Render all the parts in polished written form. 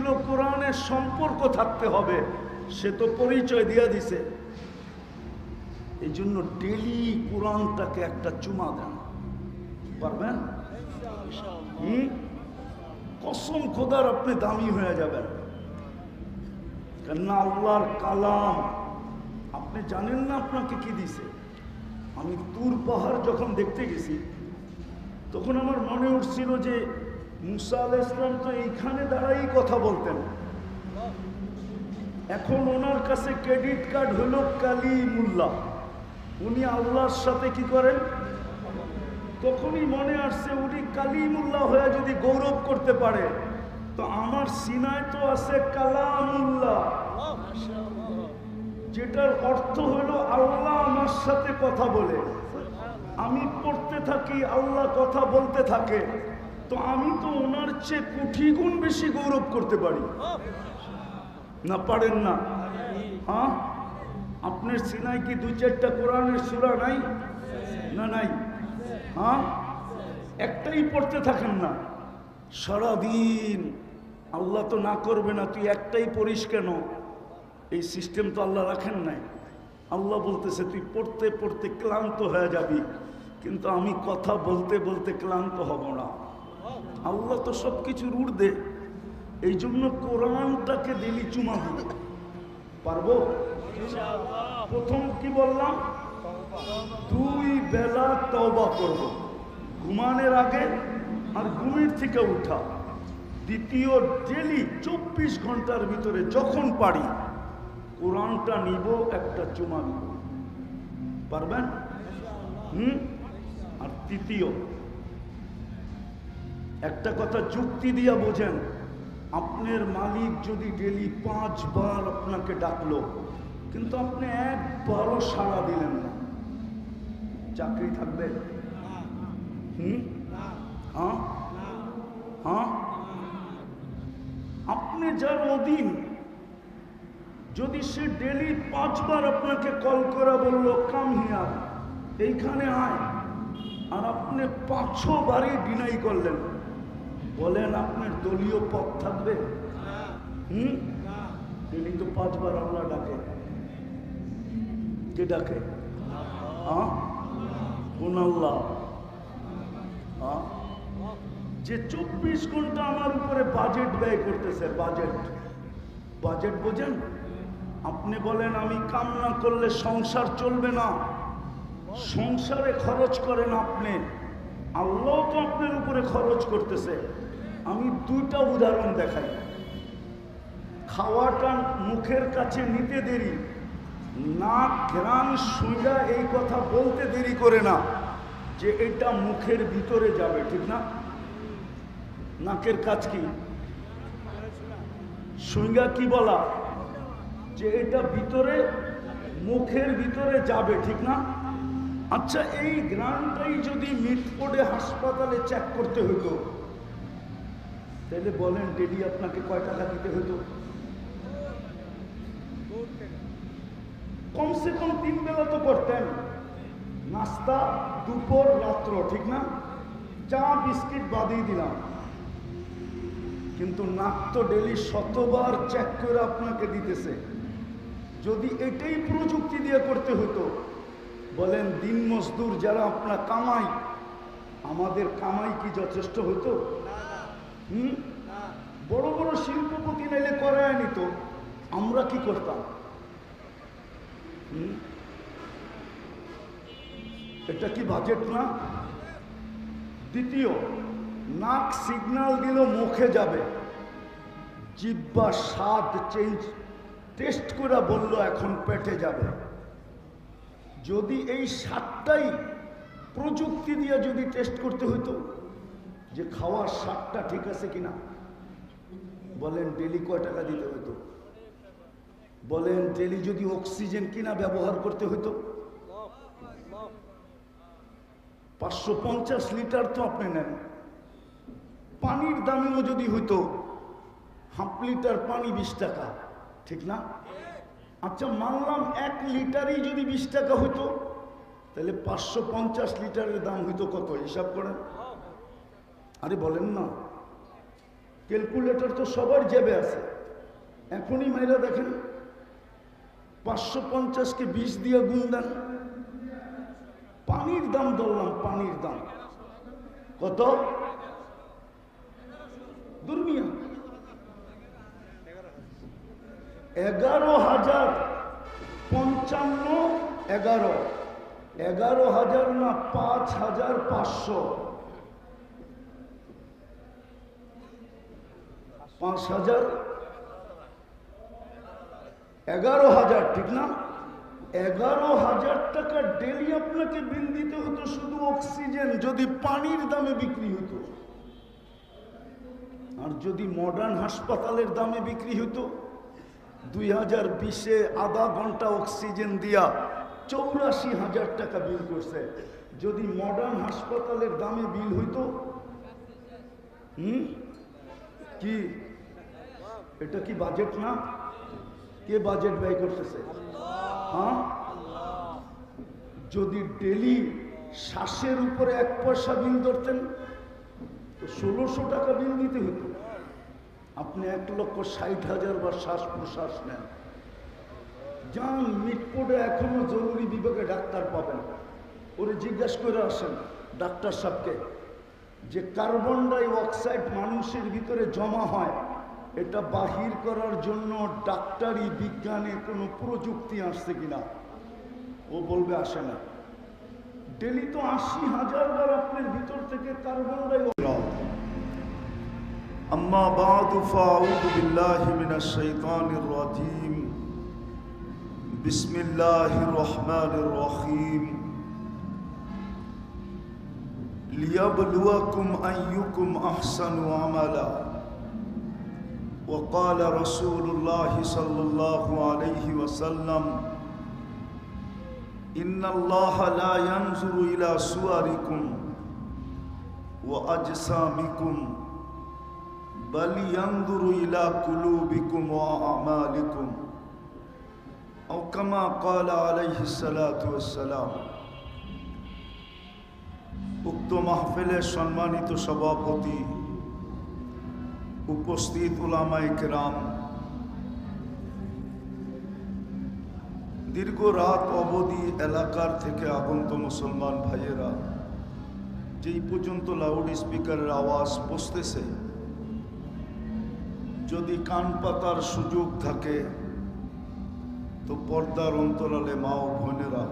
বলছিল কোরআনের সম্পর্ক থাকতে হবে, সে তো পরিচয় দিয়ে দিছে। এই জন্য ডেলি কোরআনটাকে একটা চুমা দেন, পারবেন? কসম খোদার আপনি দামি হয়ে যাবেন। কেননা আল্লাহর কালাম, আপনি জানেন না আপনাকে কি দিছে। আমি তুর পাহাড় যখন দেখতে গেছি তখন আমার মনে উঠছিল যে মুসা আলাইহিস সালাম তো এইখানে দাঁড়াই কথা বলতেন, এখন ওনার কাছে ক্রেডিট কার্ড হলো কালিমুল্লাহ, উনি আল্লাহর সাথে কি করেন। তখনই মনে আসছে উনি কালিমুল্লাহ হয়ে যদি গৌরব করতে পারে, তো আমার সিনায় তো আছে কালামুল্লাহ, যেটার অর্থ হলো আল্লাহ আমার সাথে কথা বলে। আমি পড়তে থাকি, আল্লাহ কথা বলতে থাকে, তো আমি তো ওনার চেয়ে কোটি গুণ বেশি গৌরব করতে পারি না? পারেন না? হ্যাঁ, আপনার সিনায় কি 2-4টা কোরআনের সূরা নাই? না নাই? হ্যাঁ, একটাই পড়তে থাকেন না সারাদিন? আল্লাহ তো না করবে না, তুই একটাই পড়িস কেন? এই সিস্টেম তো আল্লাহ রাখেন নাই। আল্লাহ বলতেছে তুই পড়তে পড়তে ক্লান্ত হয়ে যাবি, কিন্তু আমি কথা বলতে বলতে ক্লান্ত হব না। আল্লাহ তো সব কিছুর ঊর্ধ্বে, এই জন্য কোরআনটাকে ডেলি চুমা দিবে। পারবো? প্রথম কি বললাম? 2 বেলা তওবা করব, ঘুমানোর আগে আর ঘুমের থেকে উঠা। দ্বিতীয়, ডেলি 24 ঘন্টার ভিতরে যখন পারি কোরআনটা নিব, একটা চুমা নিব। পারবেন? আর তৃতীয়, একটা কথা যুক্তি দিয়া বোঝেন, আপনার মালিক যদি ডেলি 5 বার আপনাকে ডাকলো, কিন্তু আপনি একবারও সাড়া দিলেন না, চাকরি থাকবে? হ্যাঁ হ্যাঁ, আপনি যার অধীন, যদি সে ডেলি 5 বার আপনাকে কল করে বললো কাম হিয়ার, এইখানে আয়, আর আপনি 5 বারই ডিনাই করলেন, বলেন আপনার দলীয় পদ থাকবে? ডেলি তো 5 বার আল্লাহ ডাকে। কে ডাকে? কোন আল্লাহ? যে 24 ঘন্টা আমার উপরে বাজেট ব্যয় করতেছে। বাজেট বোঝেন? আপনি বলেন আমি কাম না করলে সংসার চলবে না, সংসারে খরচ করেন আপনি, আল্লাহ তো আপনার উপরে খরচ করতেছে। আমি 2টা উদাহরণ দেখাই। খাওয়াটা মুখের কাছে নিতে দেরি, নাক ঘ্রাণ শুঁড়া এই কথা বলতে দেরি করে না যে এটা মুখের ভিতরে যাবে, ঠিক না? নাকের কাজ কি? শুঁড়া কি বলা? যে এটা ভিতরে, মুখের ভিতরে যাবে, ঠিক না? আচ্ছা, এই ঘ্রাণটাই যদি মিটফোর্ডে হাসপাতালে চেক করতে হতো, তাহলে বলেন ডেলি আপনাকে কয় টাকা দিতে হতো? কমসে কম 3 বেলা তো করতেন, নাস্তা, দুপুর, রাত্র, ঠিক না? চা বিস্কিট বাদই দিলাম, কিন্তু নাক তো ডেলি 100 বার চেক করে আপনাকে দিতেছে। যদি এটাই প্রযুক্তি দিয়ে করতে হতো, বলেন দিন মজদুর যারা আপনার কামাই, আমাদের কামাই কি যথেষ্ট হতো? বড় বড় শিল্পপতি নাইলে করায় নিত, আমরা কি করতাম? এটা কি বাজেট না? দ্বিতীয়, নাক সিগন্যাল দিল মুখে যাবে, জিহ্বা স্বাদ টেস্ট করে বলল এখন পেটে যাবে। যদি এই স্বাদটাই প্রযুক্তি দিয়ে যদি টেস্ট করতে হতো যে খাওয়ার স্বাদটা ঠিক আছে কিনা, বলেন ডেলি কয় টাকা দিতে হতো? বলেন ডেলি যদি অক্সিজেন কিনা ব্যবহার করতে হতো? 550 লিটার তো আপনি নেন। পানির দামেও যদি হইতো, হাফ লিটার পানি 20 টাকা, ঠিক না? আচ্ছা মানলাম 1 লিটারই যদি 20 টাকা হইতো, তাহলে 550 লিটারের দাম হইতো কত? হিসাব করেন। আরে বলেন না, ক্যালকুলেটর তো সবার জেবে আছে, এখনই মাইরা দেখেন 550-কে 20 দিয়ে গুণ দেন। পানির দাম ধরলাম, পানির দাম কত? দুর্মিয়া 11,055 11,000 না 5,500 5,000 11,000 ঠিক না? 11,000 টাকা ডেলি আপনাকে বিল দিতে হতো শুধু অক্সিজেন, যদি পানির দামে বিক্রি হতো। আর যদি মডার্ন হাসপাতালের দামে বিক্রি হতো, 2020-এ আধা ঘন্টা অক্সিজেন দিয়া 84,000 টাকা বিল করছে। যদি মডার্ন হাসপাতালের দামে বিল হইতো, কি এটা কি বাজেট না? কে বাজেট ব্যয় করতেছে? হ্যাঁ, যদি ডেলি শ্বাসের উপরে 1 পয়সা বিল ধরতেন তো 1600 টাকা বিল দিতে হতো। আপনি 1,60,000 বার শ্বাস প্রশ্বাস নেন, যান মিটপোর্টে এখনো জরুরি বিভাগে ডাক্তার পাবেন, ওরে জিজ্ঞাসা করে আসেন ডাক্তার সাহেবকে যে কার্বন ডাই অক্সাইড মানুষের ভিতরে জমা হয়, এটা বাহির করার জন্য ডাক্তারি বিজ্ঞানে কোনো প্রযুক্তি আসছে কিনা। ও বলবে আসে না। ডেলি তো 80,000 বার আপনার ভিতর থেকে কার্বন ডাই অক্সাইড। আম্মা বা'দু ফাআউযু বিল্লাহি মিনাশ শাইতানির রাজীম। বিসমিল্লাহির রহমানির রহিম। লিয়াবলুয়াকুম আইয়ুকুম আহসানু আমালা। وقال رسول الله صلى الله عليه وسلم إن الله لا ينظر إلى صوركم وأجسامكم بل ينظر إلى قلوبكم وأعمالكم أو كما قال عليه الصلاة والسلام। উক্ত মাহফিলের সম্মানিত সভাপতি, উপস্থিত উলামায়ে কেরাম, দীর্ঘ রাত অবধি এলাকার থেকে আগত মুসলমান ভাইয়েরা, যেই পর্যন্ত লাউড স্পিকারের আওয়াজ পৌঁছতেছে, যদি কান পাতার সুযোগ থাকে তো পর্দার অন্তরালে মা ও বোনেরা,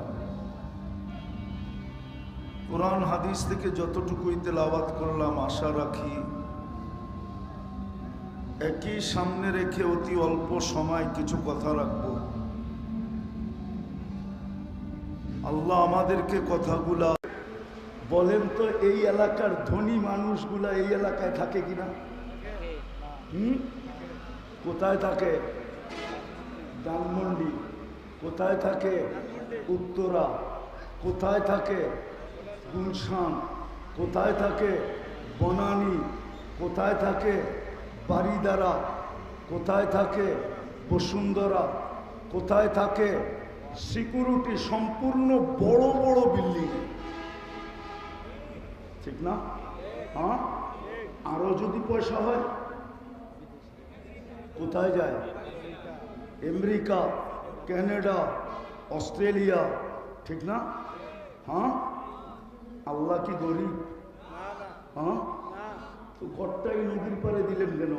কোরআন হাদিস থেকে যতটুকুই তেলাওয়াত করলাম, আশা রাখি একই সামনে রেখে অতি অল্প সময় কিছু কথা রাখবো। আল্লাহ আমাদেরকে কথাগুলা বলেন তো, এই এলাকার ধনী মানুষগুলা এই এলাকায় থাকে কিনা? কোথায় থাকে? ধানমন্ডি। কোথায় থাকে? উত্তরা। কোথায় থাকে? গুলশান। কোথায় থাকে? বনানী। কোথায় থাকে? বারিদারা। কোথায় থাকে? বসুন্ধরা। কোথায় থাকে? সিকিউরিটি সম্পূর্ণ বড় বড় বিল্ডিং, ঠিক না? হ্যাঁ, আরো যদি পয়সা হয় কোথায় যায়? আমেরিকা, কানাডা, অস্ট্রেলিয়া, ঠিক না? হ্যাঁ, আল্লাহ কি গরিব? হ্যাঁ, তো ঘরটাই নদীর পাড়ে দিলেন কেন?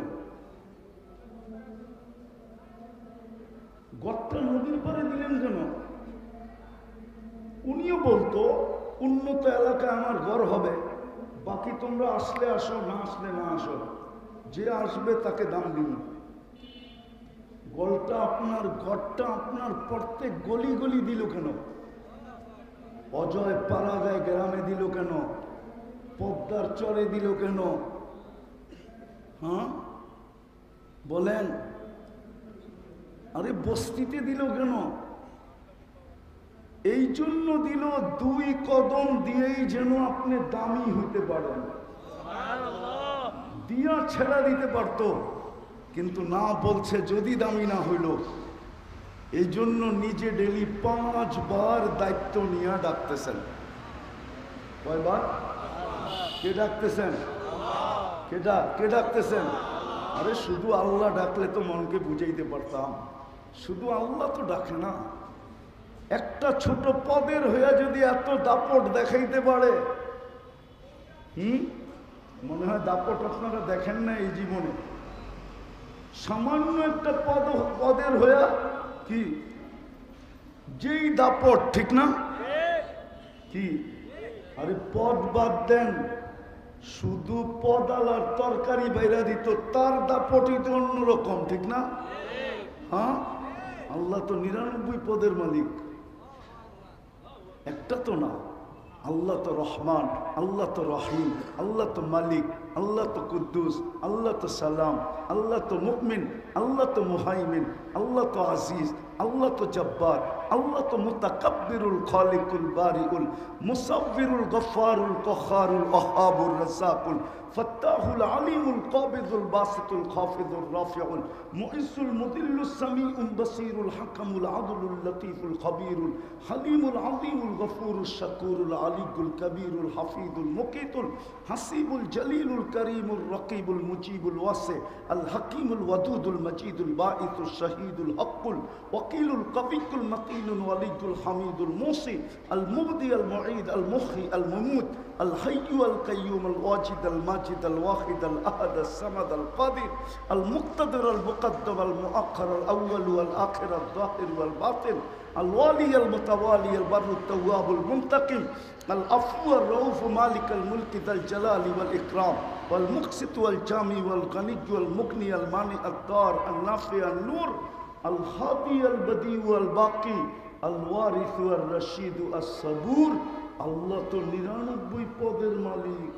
ঘরটা নদীর পাড়ে দিলেন কেন? উনিও বলতো উন্নত এলাকায় আমার ঘর হবে, বাকি তোমরা আসলে আসো, না আসলে না আসো, যে আসবে তাকে দাম দিন। ঘরটা আপনার প্রত্যেক গলি গলি দিল কেন? অজয় পাড়াগায় গ্রামে দিল কেন? পদ্মার চরে দিল কেন? হ্যাঁ বলেন, আরে বস্তিতে দিল কেন? এই জন্য দিল 2 কদম দিয়েই যেন আপনি দামি হইতে পারেন। দিয়া ছেড়া দিতে পারত, কিন্তু না, বলছে যদি দামি না হইল। এই জন্য নিজে ডেলি 5 বার দায়িত্ব নিয়ে ডাকতেছেন। কয়বার? কে ডাকতেছেন? কে ডাকতেছেন? আরে শুধু আল্লাহ ডাকলে তো মনকে বুঝাইতে পারতাম, শুধু আল্লাহ তো ডাকে না। একটা ছোট পদের হইয়া যদি এত দাপট দেখাইতে পারে, মনে হয় দাপট আপনারা দেখেন না এই জীবনে। সামান্য একটা পদের হইয়া কি যেই দাপট, ঠিক না? কি আরে পদ বাদ দেন, শুধু পদালার তরকারি বাইরা দিত, তার দাপটই তো অন্যরকম, ঠিক না? হ্যাঁ, আল্লাহ তো 99 পদের মালিক, একটা তো না। আল্লাহ তো রহমান, আল্লাহ তো রহিম, আল্লাহ তো মালিক, আল্লাহ তো কুদ্দুস, আল্লাহ তো সালাম, আল্লাহ তো মুমিন, আল্লাহ তো মুহাইমিন, আল্লাহ তো আজিজ, আল্লাহ তো জব্বার, আল্লাহ তো মুতাকাব্বিরুল খালিকুল বারিউল মুসাব্বিরুল গফফারুল কখারুল ওয়াহাবুর রাজ্জাকুল ফাত্তাহুল আলিমুল কাবিদুল বাসিতুল খাফিদুর রাফিউল মুইজ্জুল মুদিল্লুস সামিউল বাসিরুল হাকামুল আদলুল লতীফুল খবীরুল হালিমুল আযীমুল গফুরুশ শাকুরুল আলিয়ুল কবীরুল হাফিজুল মুকিতুল হাসিবুল জলিলুল করিমুর রকিবুল মুজিবুল ওয়াসি আল হাকিমুল ওয়াদুদুল মজিদুল বাঈসুশ শহীদুল হকুল ওয়াকিলুল কবিকুল মতিনুল ওয়ালিয়ুল হামিদুল মুসি আল মুবদি আল মুঈদ আল মুখি আল মুমুত আল হাইয়্যু আল কাইয়্যুম আল ওয়াজিদ আল মাজিদ আল ওয়াহিদ আল আহাদ আল সামাদ আল কাদির আল মুক্তাদির আল মুকদ্দম আল মুআক্খার আল আউয়াল ওয়াল আখির আল যাহির ওয়াল বাতিন الوالي المتوالي البر التواب المنتقم العفو الرؤوف مالك الملك ذا الجلال والإكرام والمقسط والجامي والغني والمغني المانع الضار النافع النور الهادي البديع والباقي الوارث والرشيد الصبور আল্লাহ তো 99 পদের মালিক।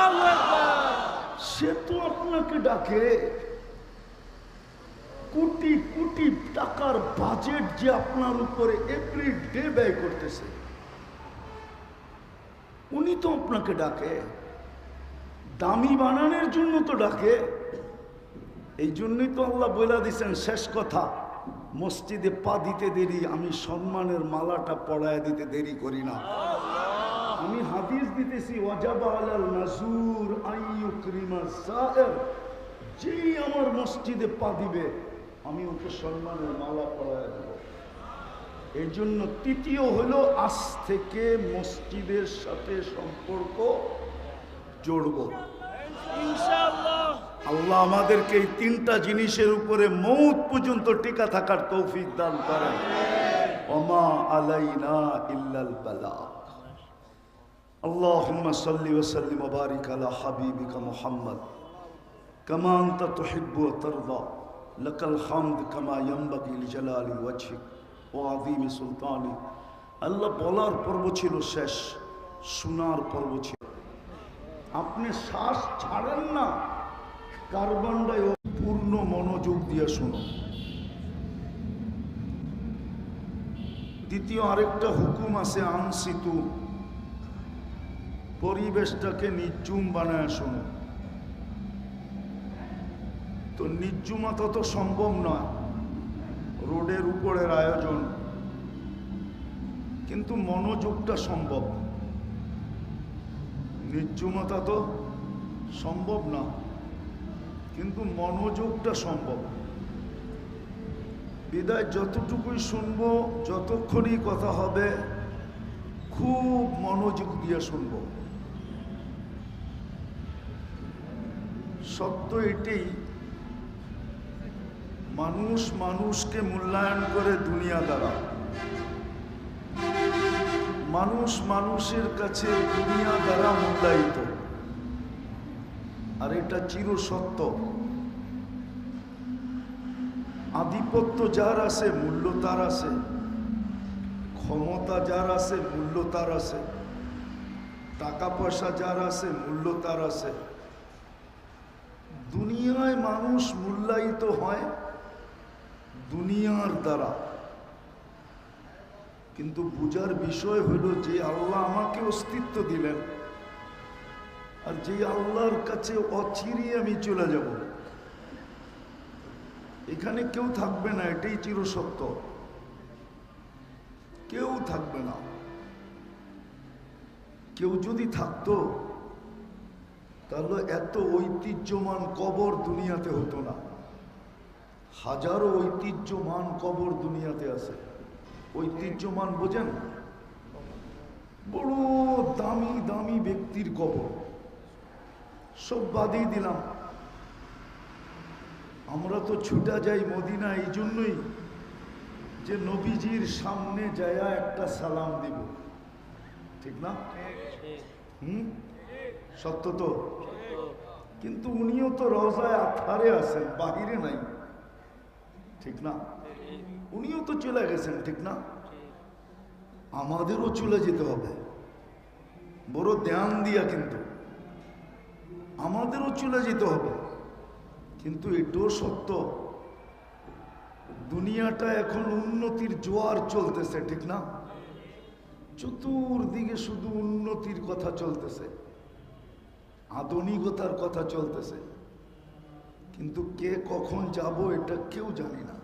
আল্লাহু আকবার। সে তো আপনাকে ডাকে। কোটি কোটি টাকার বাজেট যে আপনার উপরে এভরি ডে ব্যয় করতেছে, উনি তো আপনাকে ডাকে। দামি বানানোর জন্য তো ডাকে। এই জন্যই তো আল্লাহ বলে দিয়েছেন শেষ কথা, মসজিদে পা দিতে দেরি, আমি সম্মানের মালাটা পড়ায় দিতে দেরি করি না। আমি হাদিস দিতেছি, ওয়াজাবা আলাল মাসুর আইয়ুকরিমা সায়ের, যেই আমার মসজিদে পা দিবে আমি ওকে সম্মানের মালা পরায় দেব। এই জন্য তৃতীয় হলো আজ থেকে মসজিদের সাথে সম্পর্ক জড়ব ইনশাআল্লাহ। আল্লাহ আমাদেরকে এই তিনটা জিনিসের উপরে মৌত পর্যন্ত টিকা থাকার তৌফিক দান করেন। ওমা আলাইনা ইল্লাল বালাগ। আল্লাহুম্মা সাল্লি ওয়া সাল্লিম ওয়া বারিক আলা হাবিবিকা মুহাম্মদ কামা আনতা তুহিব্বু ওয়া তারদা লাকাল হামদ কামা ইয়ানবাগি লিজালালি ওয়াজহিক ওয়া আযীমি সুলতানিক। আল্লাহ বলার পর্ব ছিল শেষ, শোনার পর্ব ছিল। আপনি শ্বাস ছাড়েন না, কার্বন ডাই পূর্ণ মনোযোগ দিয়ে শুনুন। দ্বিতীয় আরেকটা হুকুম আছে, আনসিতু, পরিবেশটাকে নির্জুম বানায় শুনুন। তো নির্জুমতা তো সম্ভব নয়, রোডের উপরের আয়োজন, কিন্তু মনোযোগটা সম্ভব। নির্জুমতা তো সম্ভব না, কিন্তু মনোযোগটা সম্ভব। বিদায় যতটুকুই শুনবো, যতক্ষণই কথা হবে, খুব মনোযোগ দিয়ে শুনব। সত্য এটাই, মানুষ মানুষকে মূল্যায়ন করে দুনিয়া দ্বারা। মানুষ মানুষের কাছে দুনিয়া দ্বারা মূল্যায়িত, আর এটা চির সত্য। আধিপত্য যার আছে মূল্য তার আছে, ক্ষমতা যার আছে মূল্য তার আছে, টাকা পয়সা যার আছে মূল্য তার আছে। দুনিয়ায় মানুষ মূল্যায়িত হয় দুনিয়ার দ্বারা, কিন্তু বুঝার বিষয় হলো যে আল্লাহ আমাকে অস্তিত্ব দিলেন, আর যে আল্লাহর কাছে অচিরে আমি চলে যাব, এখানে কেউ থাকবে না, এটাই চিরসত্য। কেউ থাকবে না। কেউ যদি থাকতো, তাহলে এত ঐতিহ্যমান কবর দুনিয়াতে হতো না। হাজারো ঐতিহ্যমান কবর দুনিয়াতে আছে। ঐতিহ্যমান বোঝেন? বড় দামি দামি ব্যক্তির কবর। সব বাদই দিলাম, আমরা তো ছুটা যাই মদিনা এই জন্যই যে নবীজির সামনে যায়া একটা সালাম দিব, ঠিক না? সত্য তো। কিন্তু উনিও তো রওজায়ে আতহারে আছেন, বাহিরে নাই, ঠিক না? উনিও তো চলে গেছেন, ঠিক না? আমাদেরও চলে যেতে হবে বড় ধ্যান দিয়া, কিন্তু আমাদেরও চলে যেতে হবে। কিন্তু এটাও সত্য, দুনিয়াটা এখন উন্নতির জোয়ার চলতেছে, ঠিক না? চতুর্দিকে শুধু উন্নতির কথা চলতেছে, আধুনিকতার কথা চলতেছে, কিন্তু কে কখন যাব এটা কেউ জানি না।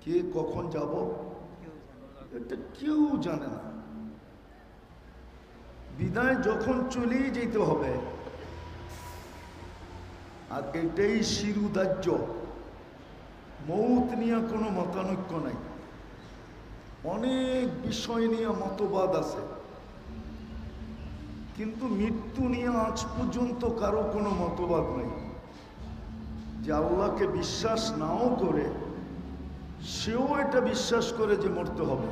কে কখন যাব এটা কেউ জানে না। বিদায় যখন চলেই যেতে হবে, আর এটাই শিরুদার্য। মৌত নিয়ে কোনো মতানৈক্য নাই, অনেক বিষয় নিয়ে মতবাদ আছে, কিন্তু মৃত্যু নিয়ে আজ পর্যন্ত কারো কোনো মতবাদ নাই। যে আল্লাহকে বিশ্বাস নাও করে সেও এটা বিশ্বাস করে যে মরতে হবে,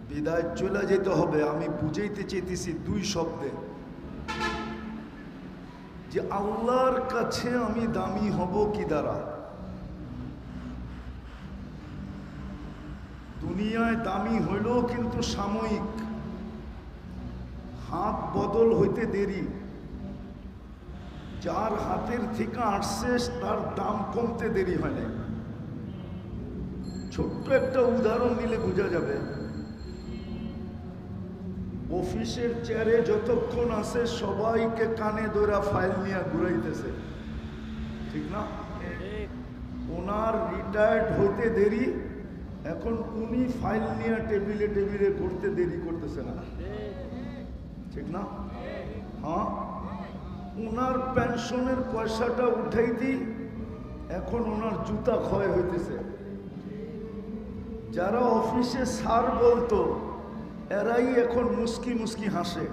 বিদায় চলে যেতে হবে। আমি বুঝাইতে চাইতেছি দুই শব্দে, যে আল্লাহর কাছে আমি দামি হব কি দ্বারা? দুনিয়ায় দামি হইলেও কিন্তু সাময়িক, হাত বদল হইতে দেরি। যার হাতের থেকে আসছে তার দাম কমতে দেরি হয় না। ছোট্ট একটা উদাহরণ দিলে বোঝা যাবে। অফিসের চেয়ারে যতক্ষণ আছে সবাইকে কানে ধরা ফাইল নিয়ে ঘুরাইতেছে, ঠিক না? ওনার রিটায়ার্ড হইতে দেরি, এখন উনি ফাইল নিয়ে টেবিলে টেবিলে ঘুরতে দেরি করতেছে না, ঠিক না? হ্যাঁ, ওনার পেনশনের পয়সাটা উঠাইতে এখন ওনার জুতা ক্ষয় হইতেছে। যারা অফিসে স্যার বলতো এরাই এখন মুস্কি মুস্কি হাসে,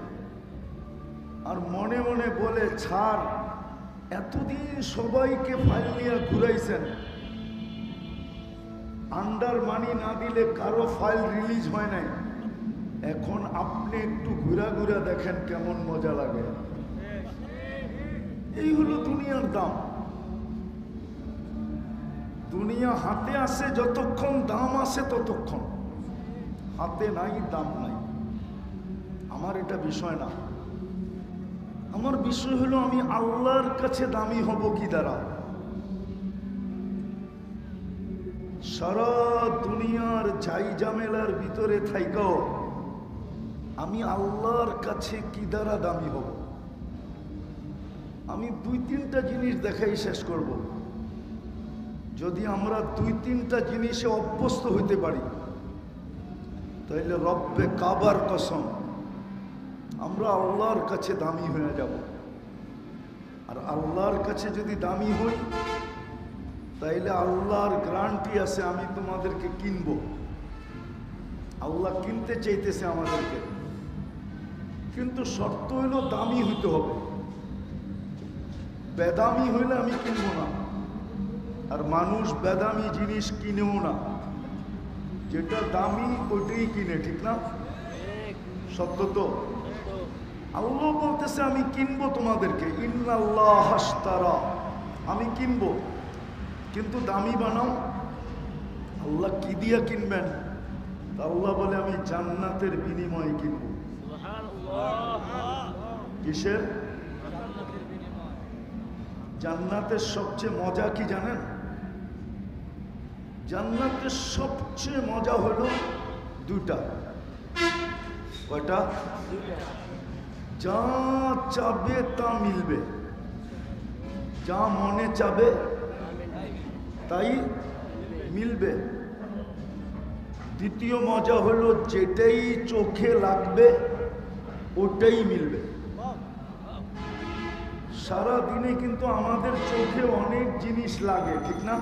আর মনে মনে বলে ছাড়, এতদিন সবাইকে ফাইল নিয়ে ঘুরাইছেন, আন্ডার মানি না দিলে কারো ফাইল রিলিজ হয় নাই, এখন আপনি একটু ঘুরা ঘুরা দেখেন কেমন মজা লাগে। এই হলো দুনিয়ার দাম। দুনিয়া হাতে আসে যতক্ষণ, দাম আসে ততক্ষণ, হাতে নাই দাম নাই। আমার এটা বিষয় না, আমার বিষয় হলো আমি আল্লাহর কাছে দামি হব কি দ্বারা? সারা দুনিয়ার ঝাই ঝামেলার ভিতরে থাইকাও আমি আল্লাহর কাছে কি দ্বারা দামি হব? আমি দুই তিনটা জিনিস দেখাই শেষ করব। যদি আমরা দুই তিনটা জিনিসে অভ্যস্ত হইতে পারি তাহলে রব্বে কাবার কসম আমরা আল্লাহর কাছে দামি হয়ে যাব। আর আল্লাহর কাছে যদি দামি হই তাইলে আল্লাহর গ্যারান্টি আছে আমি তোমাদেরকে কিনব। আল্লাহ কিনতে চাইতেছে আমাদেরকে, কিন্তু শর্ত হইল দামি হইতে হবে। বেদামি হইলে আমি কিনব না, আর মানুষ বেদামি জিনিস কিনেও না। যেটা দামি ওইটাই কিনে, ঠিক না? সত্য তো। আল্লাহ বলতেছে আমি কিনবো তোমাদেরকে, ইন্নাল্লাহ হাশতারা, আমি কিনবো, কিন্তু দামি বানাও। আল্লাহ কি দিয়া কিনবেন? আল্লাহ বলে আমি জান্নাতের বিনিময়ে কিনবো। কিসের? জান্নাতের সবচেয়ে মজা কি জানেন? জান্নাতের সবচেয়ে মজা হলো দুটা। কয়টা? যা চাবে তা মিলবে, যা মনে চাবে তাই মিলবে। দ্বিতীয় মজা হলো যেটাই চোখে লাগবে ওটাই মিলবে। সারা দিনে কিন্তু আমাদের চোখে অনেক জিনিস লাগে, ঠিক না?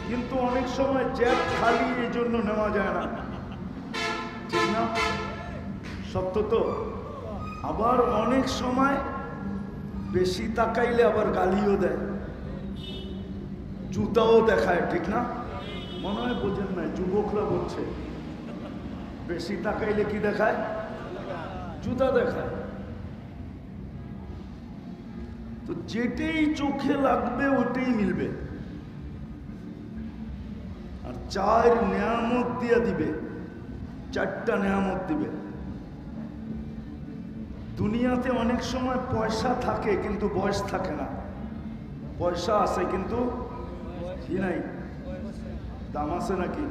কিন্তু অনেক সময় জ্যাব খালি, এই জন্য নেওয়া যায় না, ঠিক না? সত্য তো। আবার অনেক সময় বেশি তাকাইলে আবার গালিও দেয়, জুতাও দেখায়, ঠিক না? মনে হয় বোঝেন নাই, যুবকরা বলছে বেশি তাকাইলে কি দেখায়? জুতা দেখায়। তো যেটাই চোখে লাগবে ওটাই মিলবে। আর 4 নিয়ামত দিয়া দিবে, 4টা নিয়ামত দিবে। দুনিয়াতে অনেক সময় পয়সা থাকে কিন্তু বয়স থাকে না, পয়সা আছে কিন্তু কি নাই, দাম আছে নাকি?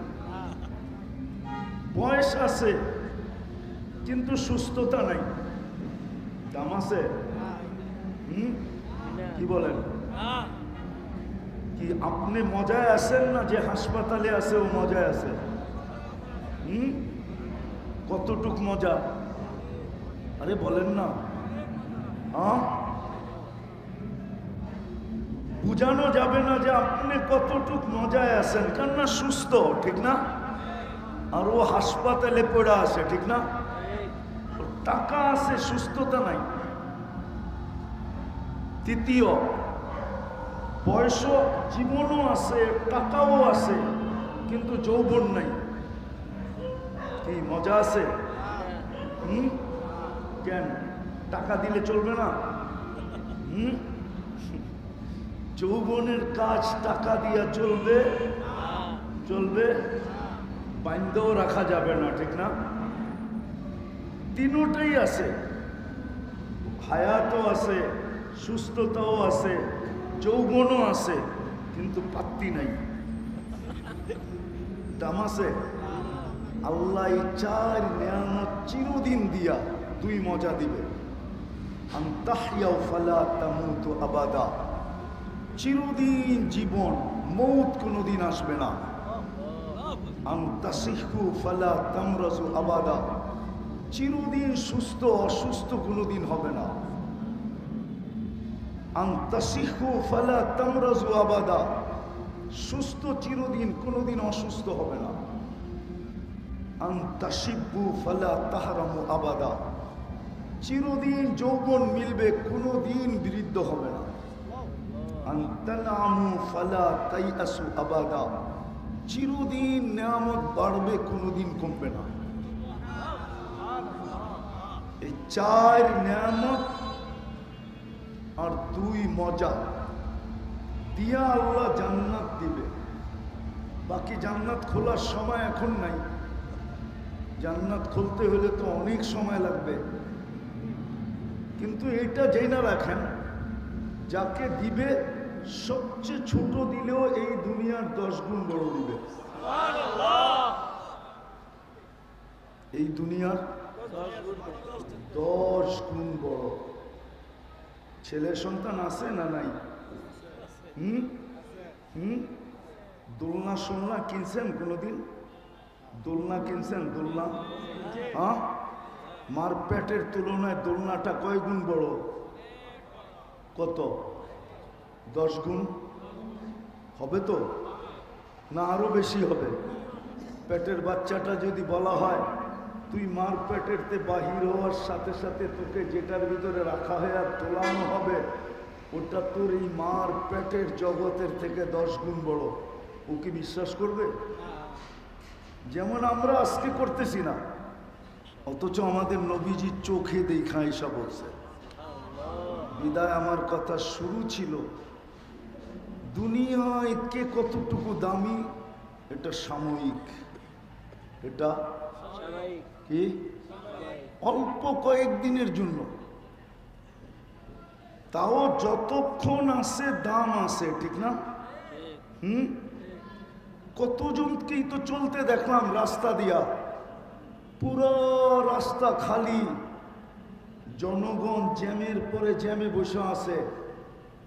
বয়স আছে কিন্তু সুস্থতা নাই, দাম আছে? কি বলেন? কি আপনি মজায় আছেন না যে হাসপাতালে আছে ও মজায় আছে? কতটুক মজা? আরে বলেন না। বুঝানো যাবে না যে আপনি কতটুক মজায় আছেন, কেননা সুস্থ, ঠিক না? আর ও হাসপাতালে পড়ে আছে, ঠিক না? টাকা আছে, সুস্থতা নাই। তৃতীয়, বয়সও জীবনও আছে, টাকাও আছে, কিন্তু যৌবন নাই। কি মজা আছে? কেন টাকা দিলে চলবে না? যৌবনের কাজ টাকা দিয়া চলবে, চলবে, বাইন্ধেও রাখা যাবে না, ঠিক না? তিনটাই আছে, হায়াতও আছে, সুস্থতাও আছে, যৌবনও আছে, কিন্তু পাত্তি নাই, দাম আছে। আল্লাহ 4 নিয়ামত চিরদিন দিয়া 2 মজা দিবে। আনতাহইয়া ফালা তামুতু আবাদা, চিরদিন জীবন, মৌত কোনোদিন আসবে না। আনতাসিহু ফালা তামরাজু আবাদা, চিরদিন সুস্থ, অসুস্থ কোনোদিন হবে না। আনতাসিহু ফালা তামরাজু আবাদা, সুস্থ চিরদিন, কোনোদিন অসুস্থ হবে না। আনতাশিব্বু ফালা তাহরামু আবাদা, চিরদিন যৌবন মিলবে, কোনোদিন বৃদ্ধ হবে না। আনতানামু ফালা তাইয়াসু আবাদা, চিরদিন নিয়ামত বাড়বে, কোনোদিন কমবে না। এই 4 নিয়ামত আর 2 মজা দিয়া আল্লাহ জান্নাত দিবে। বাকি জান্নাত খোলার সময় এখন নাই, জান্নাত খুলতে হলে তো অনেক সময় লাগবে। কিন্তু এটা জেনে রাখেন, যাকে দিবে সবচেয়ে ছোট দিলেও এই দুনিয়ার 10 গুণ বড় দিবে। এই দুনিয়ার 10 গুণ বড়। ছেলে সন্তান আছে না নাই? দোলনা সোলনা কিনছেন কোনোদিন? দোলনা কিনছেন? দোলনা, মার পেটের তুলনায় দোলনাটা কয় গুণ বড়? কত? 10 গুণ হবে তো, না আরো বেশি হবে? পেটের বাচ্চাটা যদি বলা হয় তুই মার পেটেরতে বাহির হওয়ার সাথে সাথে তোকে যেটার ভিতরে রাখা হয় আর তোলানো হবে, ওটা তোর এই মার পেটের জগতের থেকে 10 গুণ বড়, ও কি বিশ্বাস করবে? যেমন আমরা আজকে করতেছি না, অথচ আমাদের নবীজি চোখে দেখা এসব বলছে। বিদায় আমার কথা শুরু ছিল, দুনিয়ায় কে কতটুকু দামি এটা সাময়িক, এটা কি অল্প কয়েকদিনের জন্য, তাও যতক্ষণ আছে দাম আছে, ঠিক না? কতজনকেই তো চলতে দেখলাম রাস্তা দিয়া, পুরো রাস্তা খালি, জনগণ জ্যামের পরে জ্যামে বসে আছে,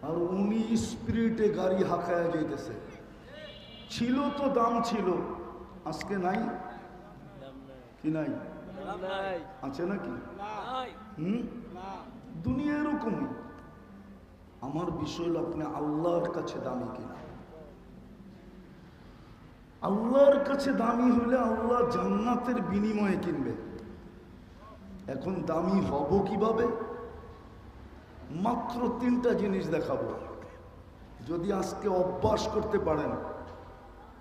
আর উনি স্পিরিটে গাড়ি হাঁকায়া যেতেছে। ছিল তো দাম ছিল, আজকে নাই, কি নাই? আছে নাকি? দুনিয়া এরকমই। আমার বিষয় হলো আপনি আল্লাহর কাছে দামি কিনা। আল্লাহর কাছে দামি হলে আল্লাহ জান্নাতের বিনিময়ে কিনবে। এখন দামি হব কিভাবে? মাত্র 3টা জিনিস দেখাবো। যদি আজকে অভ্যাস করতে পারেন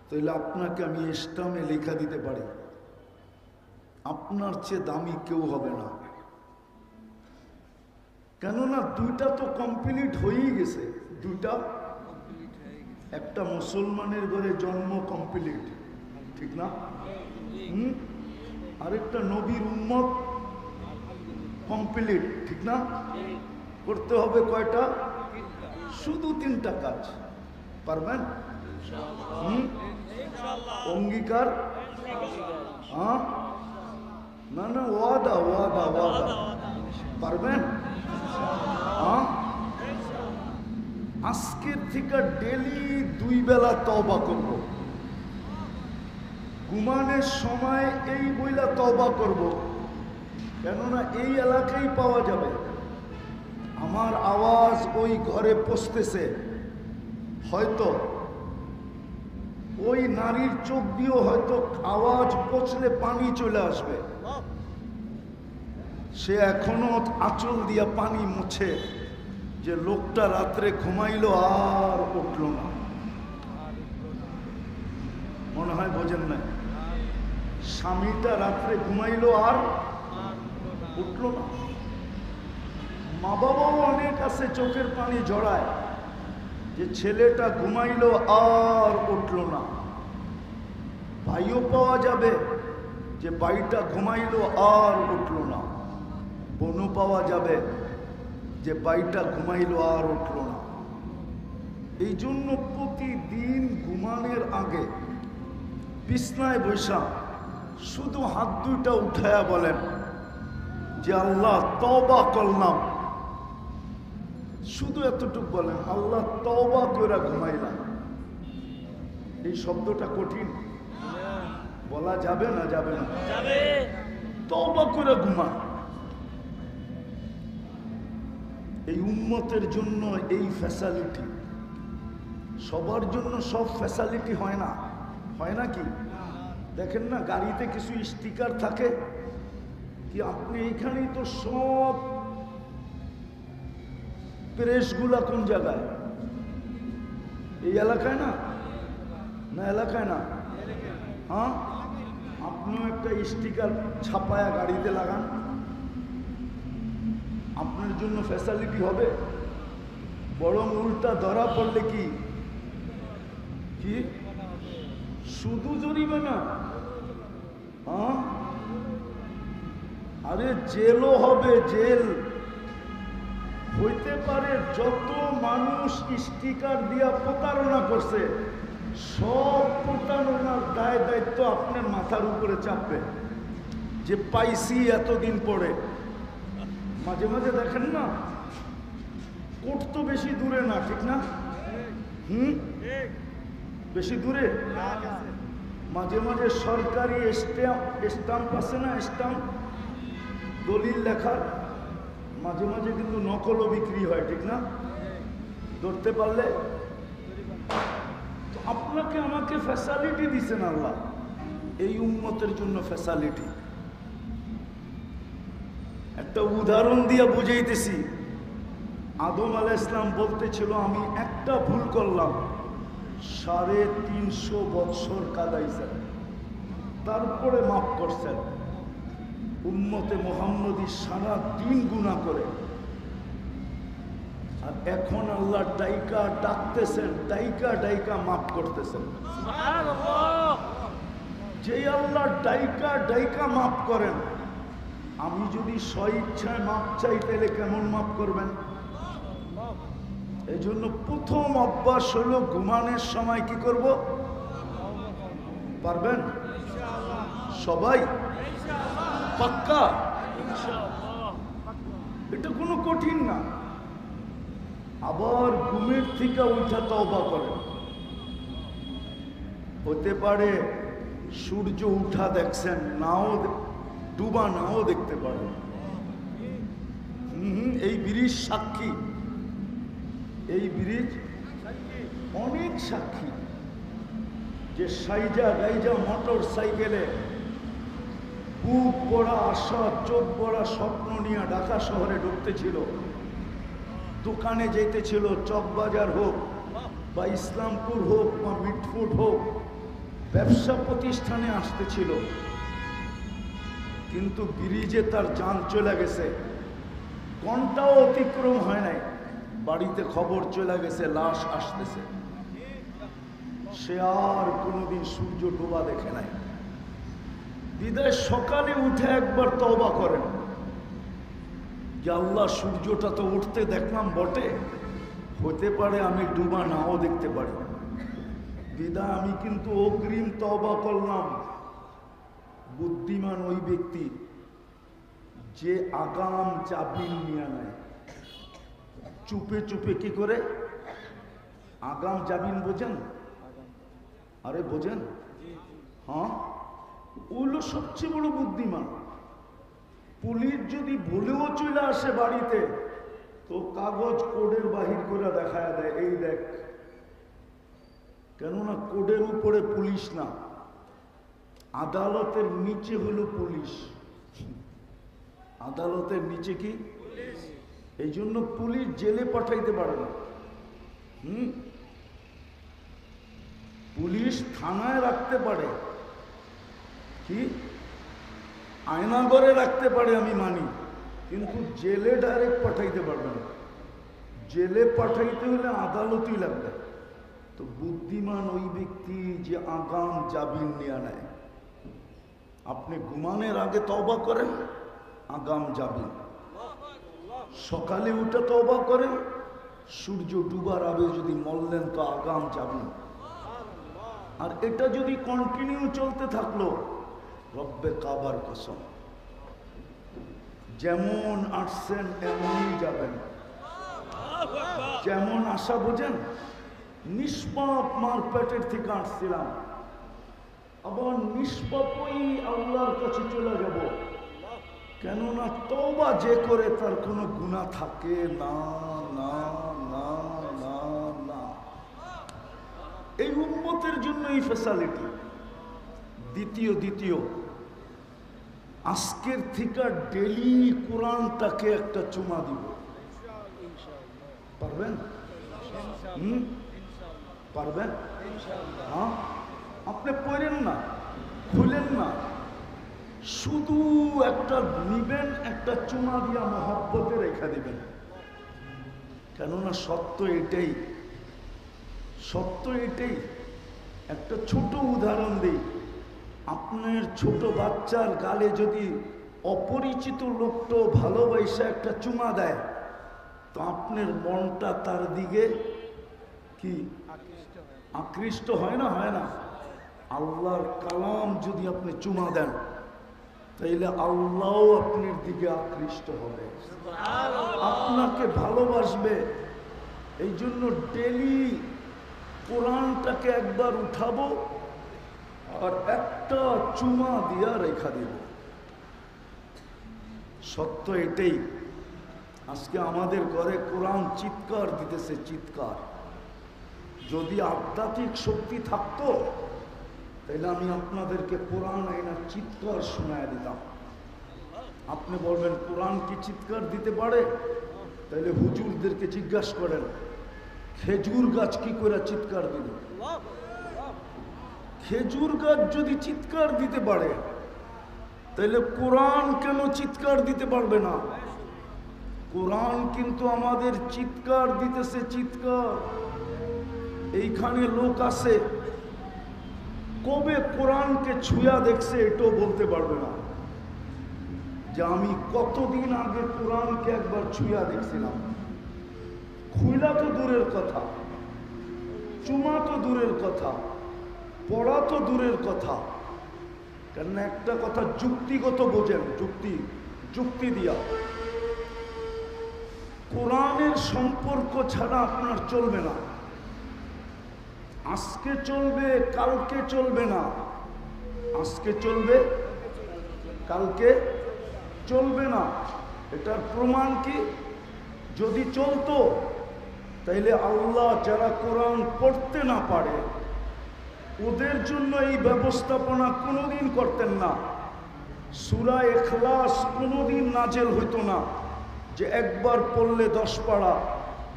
তাহলে আপনাকে আমি স্টামে লেখা দিতে পারি আপনার চেয়ে দামি কেউ হবে না। কেননা 2টা তো কমপ্লিট হয়েই গেছে। 2টা, একটা মুসলমানের ঘরে জন্ম কমপ্লিট, ঠিক না? আরেকটা নবীর উম্মত কমপ্লিট, ঠিক না? করতে হবে কয়টা? শুধু 3টা কাজ। পারবেন? অঙ্গীকার? না না, ওয়াদা ওয়াদা ওয়াদা। পারবেন? আজকের থেকে ডেলি 2 বেলা তওবা করব। ঘুমানোর সময় এই বইলা তওবা করব, কেননা এই এলাকায় পাওয়া যাবে। আমার আওয়াজ ওই ঘরে পৌঁছতেছে, হয়তো ওই নারীর চোখ দিয়েও হয়তো আওয়াজ পৌঁছলে পানি চলে আসবে। সে এখনো আঁচল দিয়া পানি মুছে যে লোকটা রাত্রে ঘুমাইলো আর উঠল না। মনে হয় বোঝেন না? স্বামীটা রাত্রে ঘুমাইলো আর উঠল না। মা বাবাও অনেক আছে চোখের পানি ঝরায় যে ছেলেটা ঘুমাইলো আর উঠল না। ভাইও পাওয়া যাবে যে ভাইটা ঘুমাইলো আর উঠল না। বোনও পাওয়া যাবে যে ভাইটা ঘুমাইলো আর উঠল না। এই জন্য প্রতিদিন ঘুমানোর আগে বিছনায় বসা শুধু হাত 2টা উঠায়া বলেন যে আল্লাহ তওবা করলাম। শুধু এতটুকু বলেন, আল্লাহ তওবা করে ঘুমাইলাম। এই শব্দটা কঠিন, বলা যাবে না? যাবে না? তওবা করে ঘুমা। এই উম্মতের জন্য এই ফ্যাসিলিটি। সবার জন্য সব ফ্যাসিলিটি হয় না। হয় না কি? দেখেন না গাড়িতে কিছু স্টিকার থাকে কি, আপনি এইখানেই তো সব প্রেসগুলা কোন জায়গায়? এই এলাকায় না? না এলাকায় না? হ্যাঁ, আপনিও একটা স্টিকার ছাপায়া গাড়িতে লাগান, আপনার জন্য ফ্যাসিলিটি হবে। বরং উল্টা ধরা পড়লে কি কি শুধু জরিমানা? হ্যাঁ, আরে জেলও হবে। জেল হইতে পারে। যত মানুষ স্টিকার দিয়া প্রতারণা করছে সব প্রতারণার দায় দায়িত্ব আপনার মাথার উপরে চাপবে। যে পাইছি এতদিন পরে। মাঝে মাঝে দেখেন না, কোর্ট তো বেশি দূরে না, ঠিক না? বেশি দূরে। মাঝে মাঝে সরকারি স্টাম্প আছে না, স্টাম্প দলিল লেখার, মাঝে মাঝে কিন্তু নকলও বিক্রি হয়, ঠিক না? ধরতে পারলে। তো আপনাকে আমাকে ফ্যাসিলিটি দিছেন আল্লাহ, এই উম্মতের জন্য ফ্যাসিলিটি। একটা উদাহরণ দিয়ে বুঝাইতেছি। আদম আলাইহিস সালাম বলতেছিল আমি একটা ভুল করলাম, 350 বৎসর কাদাইছেন, তারপরে মাফ করছেন। উম্মতে মুহাম্মদী সারা দিন গুনাহ করে, আর এখন আল্লাহ ডাইকা ডাকতেছেন, ডাইকা ডাইকা মাফ করতেছেন। সুবহানাল্লাহ। যেই আল্লাহ ডাইকা ডাইকা মাফ করেন, আমি যদি স্বইচ্ছায় মাপ চাই তাহলে কেমন মাপ করবেন? এই জন্য প্রথম অভ্যাস হলো ঘুমানোর সময় কি করব? পারবেন সবাই? পাক্কা? এটা কোনো কঠিন না। আবার ঘুমের থেকে উঠা তওবা করেন। হতে পারে সূর্য উঠা দেখছেন, নাও ডুবা নাও দেখতে পারে। এই ব্রিজ সাক্ষী, এই ব্রিজ অনেক সাক্ষী যে সাইজা গাইজা মোটর সাইকেলে বুক পড়া আশা, চোখ পড়া স্বপ্ন নিয়ে ঢাকা শহরে ঢুকতেছিল, দোকানে যেতেছিল, চকবাজার হোক বা ইসলামপুর হোক বা মিটফুট হোক, ব্যবসা প্রতিষ্ঠানে আসতেছিল, কিন্তু ব্রিজে তার জান চলে গেছে, ঘন্টাও অতিক্রম হয় নাই, বাড়িতে খবর চলে গেছে লাশ আসতেছে। সে আর কোনোদিন সূর্য ডোবা দেখে নাই। বিদায় সকালে উঠে একবার তওবা করেন যে আল্লাহ সূর্যটা তো উঠতে দেখলাম বটে, হতে পারে আমি ডুবা নাও দেখতে পারি। বিদায় আমি কিন্তু অগ্রিম তওবা করলাম। বুদ্ধিমান ওই ব্যক্তি যে আগাম চাবিল নিয়ে নেয়, চুপে চুপে কি করে আগাম জামিন, বোঝেন? আরে বোঝেন? হ্যাঁ, ওগুলো সবচেয়ে বড় বুদ্ধিমান। পুলিশ যদি ভুলেও চলে আসে বাড়িতে, তো কাগজ কোডের বাহির করে দেখায় দেয়, এই দেখ। কেননা কোডের উপরে পুলিশ না, আদালতের নিচে হলো পুলিশ। আদালতের নিচে কি? এই জন্য পুলিশ জেলে পাঠাইতে পারে না। পুলিশ থানায় রাখতে পারে, কি আয়নাগরে রাখতে পারে, আমি মানি, কিন্তু জেলে ডাইরেক্ট পাঠাইতে পারবে না। জেলে পাঠাইতে হলে আদালতই লাগবে। তো বুদ্ধিমান ওই ব্যক্তি যে আগাম জামিন নিয়ে নেয়। আপনি ঘুমানোর আগে তওবা করেন, আগাম জামিন। সকালে উঠে তওবা করেন, সূর্য ডুবার আগে যদি মরলেন তো আগাম জামিন। আর এটা যদি কন্টিনিউ চলতে থাকলো, রব্বে কাবার কসম, যেমন আসছেন এমনই যাবেন। যেমন আশা, বোঝেন? নিষ্পাপ মার পেটের থেকে আসছিলাম, আবার নিষ্পাপই আল্লাহর কাছে চলে যাব। কেননা তওবা যে করে তার কোনো গুনাহ থাকে না, না, না, না, না। এই উম্মতের জন্য এই ফ্যাসিলিটি। দ্বিতীয় আজকের থেকে ডেলি কোরআনটাকে একটা চুমা দিব। পারবেন? পারবেন? হ্যাঁ, আপনি পড়েন না, খুলেন না, শুধু একটা নিবেন, একটা চুমা দিয়া মহব্বতে রেখা দিবেন। কেননা সত্য এটাই, সত্য এটাই। একটা ছোট উদাহরণ দিই। আপনার ছোট বাচ্চার গালে যদি অপরিচিত লোকটা ভালোবাসা একটা চুমা দেয়, তো আপনার মনটা তার দিকে কি আকৃষ্ট হয় না? হয় না? আল্লাহর কালাম যদি আপনি চুমা দেন, তাইলে আল্লাহও আপনার দিকে আকৃষ্ট হবে, আপনাকে ভালোবাসবে। এই জন্য ডেলি কোরআনটাকে একবার উঠাবো আর একটা চুমা দিয়া রেখা দিব। সত্য এটাই। আজকে আমাদের ঘরে কোরআন চিৎকার দিতেছে, চিৎকার। যদি আধ্যাত্মিক শক্তি থাকতো, তাহলে আমি আপনাদেরকে কোরআন আইনা চিৎকার শোনায় দিতাম। আপনি বলবেন কোরআন কি চিৎকার দিতে পারে? তাহলে হুজুরদেরকে জিজ্ঞাসা করেন, খেজুর গাছ কি করে চিৎকার দিল? খেজুর গাছ যদি চিৎকার দিতে পারে, তাহলে কোরআন কেন চিৎকার দিতে পারবে না? কোরআন কিন্তু আমাদের চিৎকার দিতেছে, চিৎকার। এইখানে লোক আছে কবে কোরআনকে ছুঁয়া দেখছে এটাও বলতে পারবে না, যে আমি কতদিন আগে কোরআনকে একবার ছুঁয়া দেখছিলাম। খুইলা তো দূরের কথা, চুমা তো দূরের কথা, পড়া তো দূরের কথা। কেন একটা কথা যুক্তিগত বোঝেন, যুক্তি দিয়া। কোরআনের সম্পর্ক ছাড়া আপনার চলবে না। আজকে চলবে, কালকে চলবে না। আজকে চলবে, কালকে চলবে না। এটার প্রমাণ কি? যদি চলতো তাইলে আল্লাহ যারা কোরআন পড়তে না পারে ওদের জন্য এই ব্যবস্থাপনা কোনোদিন করতেন না। সূরা ইখলাস কোনোদিন নাজেল হইতো না যে একবার পড়লে 10 পারা,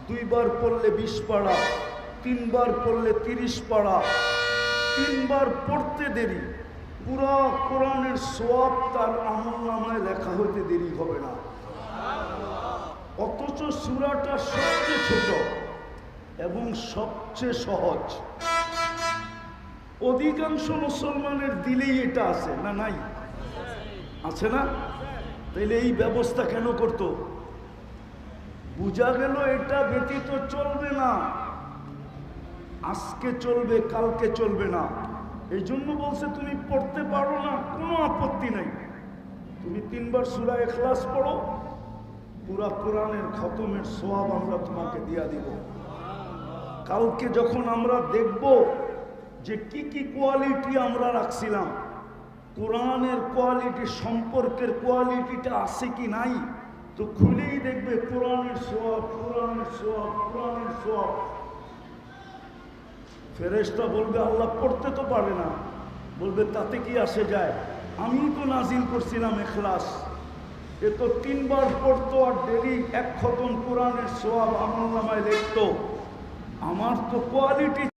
দুইবার পড়লে 20 পারা, তিনবার পড়লে 30 পারা। তিনবার পড়তে দেরি, পুরা কোরআনের সওয়াব তার আমলনামায় লেখা হইতে দেরি হবে না। অথচ সূরাটা সবচেয়ে ছোট এবং সবচেয়ে সহজ। অধিকাংশ মুসলমানের দিলেই এটা আছে না? নাই? আছে না? তাইলে এই ব্যবস্থা কেন করত? বুঝা গেল এটা ব্যতীত চলবে না। আজকে চলবে, কালকে চলবে না। এই জন্য বলছে তুমি পড়তে পারো না, কোনো আপত্তি নাই, তুমি 3 বার সূরা ইখলাস পড়ো, পুরা কোরআনের খতমের সওয়াব আমরা তোমাকে দিয়া দিব। কালকে যখন আমরা দেখব যে কি কি কোয়ালিটি আমরা রাখছিলাম, কোরআনের কোয়ালিটি, সম্পর্কের কোয়ালিটিটা আছে কি নাই, তো খুলেই দেখবে কোরআনের সওয়াব, কোরআনের সওয়াব, কোরআনের সওয়াব। ফেরেশতা বলবে আল্লাহ পড়তে তো পারে না, বলবে তাতে কি আসে যায়, আমি তো নাজিল করছিলাম ইখলাস, এ তো 3 বার পড়তো আর ডেলি 1 খতম কোরআনের সওয়াব আমলনামায় লিখতো, আমার তো কোয়ালিটি